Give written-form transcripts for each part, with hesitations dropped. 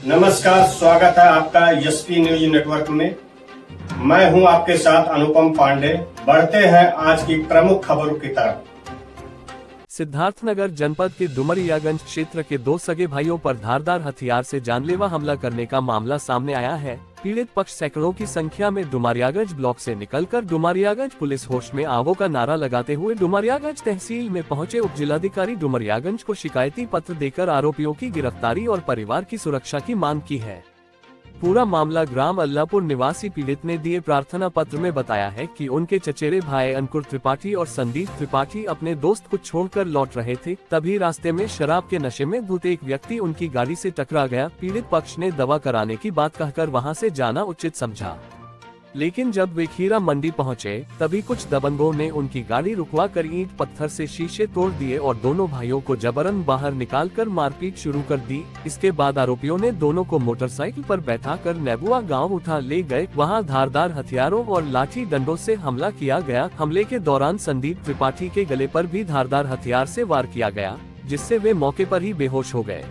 नमस्कार, स्वागत है आपका एसपी न्यूज नेटवर्क में। मैं हूं आपके साथ अनुपम पांडे। बढ़ते हैं आज की प्रमुख खबरों की तरफ। सिद्धार्थनगर जनपद के डुमरियागंज क्षेत्र के दो सगे भाइयों पर धारदार हथियार से जानलेवा हमला करने का मामला सामने आया है। पीड़ित पक्ष सैकड़ों की संख्या में डुमरियागंज ब्लॉक से निकलकर डुमरियागंज पुलिस होश में आवो का नारा लगाते हुए डुमरियागंज तहसील में पहुंचे। उप जिलाधिकारी डुमरियागंज को शिकायती पत्र देकर आरोपियों की गिरफ्तारी और परिवार की सुरक्षा की मांग की है। पूरा मामला ग्राम अल्लाहपुर निवासी पीड़ित ने दिए प्रार्थना पत्र में बताया है कि उनके चचेरे भाई अंकुर त्रिपाठी और संदीप त्रिपाठी अपने दोस्त को छोड़कर लौट रहे थे, तभी रास्ते में शराब के नशे में धुत एक व्यक्ति उनकी गाड़ी से टकरा गया। पीड़ित पक्ष ने दवा कराने की बात कहकर वहां से जाना उचित समझा, लेकिन जब वे खीरा मंडी पहुंचे तभी कुछ दबंगों ने उनकी गाड़ी रुकवा कर ईंट पत्थर से शीशे तोड़ दिए और दोनों भाइयों को जबरन बाहर निकालकर मारपीट शुरू कर दी। इसके बाद आरोपियों ने दोनों को मोटरसाइकिल पर बैठाकर नेबुआ गांव उठा ले गए। वहां धारदार हथियारों और लाठी डंडों से हमला किया गया। हमले के दौरान संदीप त्रिपाठी के गले पर भी धारदार हथियार से वार किया गया, जिससे वे मौके पर ही बेहोश हो गए।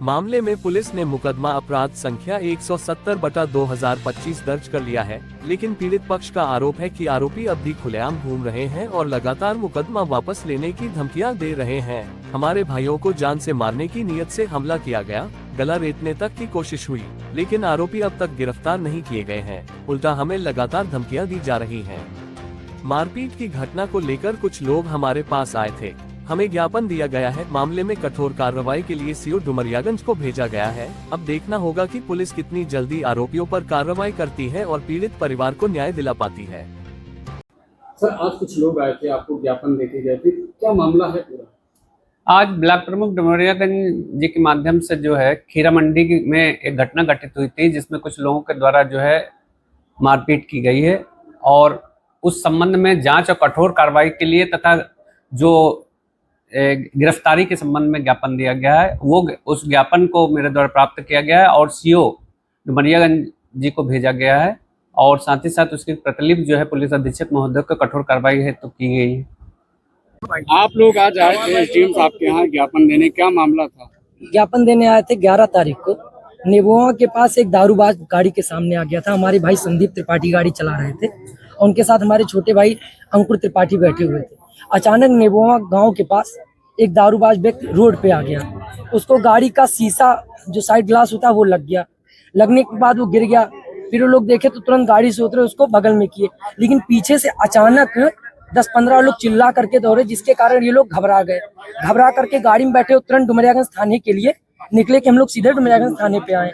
मामले में पुलिस ने मुकदमा अपराध संख्या 170/2025 दर्ज कर लिया है, लेकिन पीड़ित पक्ष का आरोप है कि आरोपी अब भी खुलेआम घूम रहे हैं और लगातार मुकदमा वापस लेने की धमकियां दे रहे हैं। हमारे भाइयों को जान से मारने की नीयत से हमला किया गया, गला रेतने तक की कोशिश हुई, लेकिन आरोपी अब तक गिरफ्तार नहीं किए गए हैं। उल्टा हमें लगातार धमकियां दी जा रही हैं। मारपीट की घटना को लेकर कुछ लोग हमारे पास आए थे, हमें ज्ञापन दिया गया है। मामले में कठोर कार्रवाई के लिए सीओ डुमरियागंज को भेजा गया है। अब देखना होगा कि पुलिस कितनी जल्दी आरोपियों पर कार्रवाई करती है और पीड़ित परिवार को न्याय दिला पाती है। सर, आज कुछ लोग आए थे, आपको ज्ञापन देके गए थे, क्या मामला है पूरा? आज ब्लॉक प्रमुख डुमरियागंज जी के माध्यम से जो है खीरा मंडी में एक घटना घटित हुई थी, जिसमें कुछ लोगों के द्वारा जो है मारपीट की गई है और उस संबंध में जांच और कठोर कार्रवाई के लिए तथा जो गिरफ्तारी के संबंध में ज्ञापन दिया गया है, वो उस ज्ञापन को मेरे द्वारा प्राप्त किया गया है और सीओ डुमरियागंज जी को भेजा गया है और साथ ही साथ उसकी प्रतिलिपि जो है पुलिस अधीक्षक महोदय को कठोर कार्रवाई है तो की गई है। आप लोग आज आए थे टीम साहब के यहाँ ज्ञापन देने, क्या मामला था? ज्ञापन देने आए थे 11 तारीख को। नेबुआ के पास एक दारूबाज गाड़ी के सामने आ गया था। हमारे भाई संदीप त्रिपाठी गाड़ी चला रहे थे और उनके साथ हमारे छोटे भाई अंकुर त्रिपाठी बैठे हुए थे। अचानक नेबुआ गांव के पास एक दारूबाज व्यक्ति रोड पे आ गया। उसको गाड़ी का शीशा जो साइड ग्लास होता है वो लग गया। लगने के बाद वो गिर गया। फिर वो लोग देखे तो तुरंत गाड़ी से उतरे, उसको बगल में किए, लेकिन पीछे से अचानक 10-15 लोग चिल्ला करके दौड़े, जिसके कारण ये लोग घबरा गए। घबरा करके गाड़ी में बैठे तुरंत डुमरियागंज थाने के लिए निकले कि हम लोग सीधे डुमरियागंज थाने पे आए।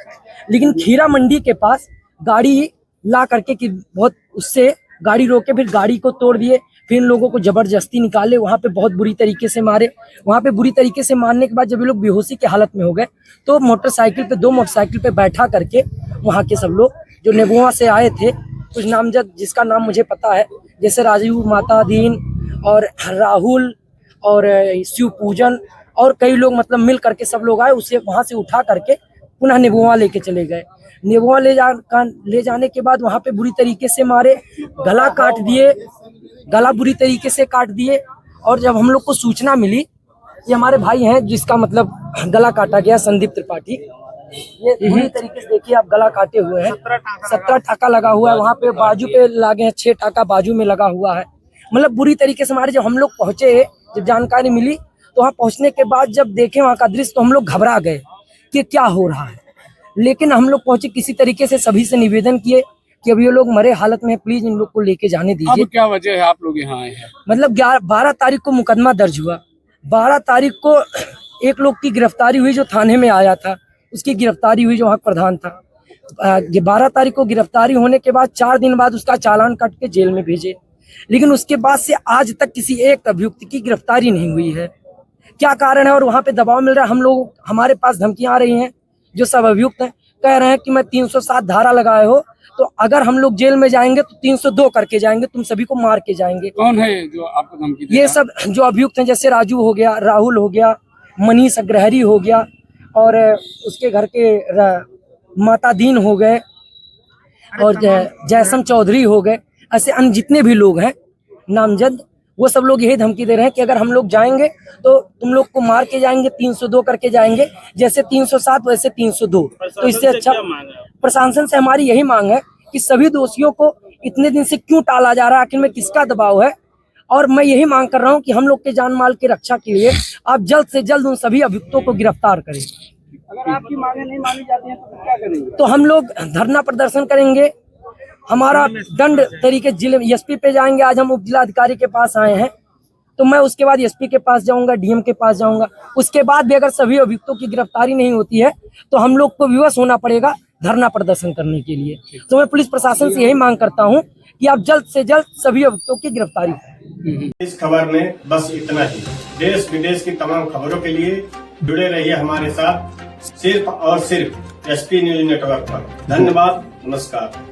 लेकिन खीरा मंडी के पास गाड़ी ला करके कि बहुत उससे गाड़ी रोके, फिर गाड़ी को तोड़ दिए। फिर इन लोगों को जबरदस्ती निकाले, वहां पे बहुत बुरी तरीके से मारे। वहां पे बुरी तरीके से मारने के बाद जब ये लोग बेहोशी की हालत में हो गए तो मोटरसाइकिल पे 2 मोटरसाइकिल पे बैठा करके वहां के सब लोग जो नेबुआ से आए थे, कुछ नामजद जिसका नाम मुझे पता है, जैसे राजीव मातादीन और राहुल और शिव पूजन और कई लोग, मतलब मिल करके सब लोग आए। उसे वहां से उठा करके पुनः नेबुआ लेके चले गए। नेबुआ ले जाने के बाद वहां पे बुरी तरीके से मारे, गला काट दिए, गला बुरी तरीके से काट दिए। और जब हम लोग को सूचना मिली कि हमारे भाई हैं जिसका मतलब गला काटा गया, संदीप त्रिपाठी, ये बुरी तरीके से देखिए आप, गला काटे हुए हैं, 17 टाका लगा हुआ है। वहाँ पे बाजू पे लगे हैं 6 टाका बाजू में लगा हुआ है। मतलब बुरी तरीके से हमारे, जब हम लोग पहुंचे, जब जानकारी मिली तो वहाँ पहुंचने के बाद जब देखे वहाँ का दृश्य तो हम लोग घबरा गए कि क्या हो रहा है। लेकिन हम लोग पहुंचे, किसी तरीके से सभी से निवेदन किए कि अब ये लोग मरे हालत में, प्लीज इन लोग को लेके जाने दीजिए। अब क्या वजह है आप लोग यहाँ आए हैं? मतलब 12 तारीख को मुकदमा दर्ज हुआ। 12 तारीख को एक लोग की गिरफ्तारी हुई जो थाने में आया था, उसकी गिरफ्तारी हुई जो वहाँ प्रधान था। 12 तारीख को गिरफ्तारी होने के बाद 4 दिन बाद उसका चालान काट के जेल में भेजे, लेकिन उसके बाद से आज तक किसी एक अभियुक्त की गिरफ्तारी नहीं हुई है। क्या कारण है? और वहाँ पे दबाव मिल रहा है। हम लोग, हमारे पास धमकियां आ रही हैं, जो सब अभियुक्त हैं कह रहे हैं कि मैं 307 धारा लगाए हो तो अगर हम लोग जेल में जाएंगे तो 302 करके जाएंगे, तुम सभी को मार के जाएंगे। कौन है जो आपको धमकी दे रहा? ये सब जो अभियुक्त हैं, जैसे राजू हो गया, राहुल हो गया, मनीष अग्रहरी हो गया और उसके घर के मातादीन हो गए और जयसम चौधरी हो गए। ऐसे अन्य जितने भी लोग हैं नामजद, वो सब लोग यही धमकी दे रहे हैं कि अगर हम लोग जाएंगे तो तुम लोग को मार के जाएंगे, 302 करके जाएंगे, जैसे 307 वैसे 302। तो इससे अच्छा प्रशासन से हमारी यही मांग है कि सभी दोषियों को इतने दिन से क्यों टाला जा रहा है, आखिर में किसका दबाव है। और मैं यही मांग कर रहा हूं कि हम लोग के जान माल की रक्षा के लिए आप जल्द से जल्द उन सभी अभियुक्तों को गिरफ्तार करें। अगर आपकी मांगे नहीं मानी जाती हैं तो क्या करेंगे? तो हम लोग धरना प्रदर्शन करेंगे, हमारा दंड तरीके जिले एसपी पे जाएंगे। आज हम उप जिलाधिकारी के पास आए हैं, तो मैं उसके बाद एसपी के पास जाऊंगा, डीएम के पास जाऊंगा। उसके बाद भी अगर सभी अभियुक्तों की गिरफ्तारी नहीं होती है तो हम लोग को विवश होना पड़ेगा धरना प्रदर्शन करने के लिए। तो मैं पुलिस प्रशासन से यही मांग करता हूं कि आप जल्द से जल्द सभी अभियुक्तों की गिरफ्तारी करें। इस खबर में बस इतना ही। देश विदेश की तमाम खबरों के लिए जुड़े रहिए हमारे साथ, सिर्फ और सिर्फ एसपी न्यूज नेटवर्क पर। धन्यवाद, नमस्कार।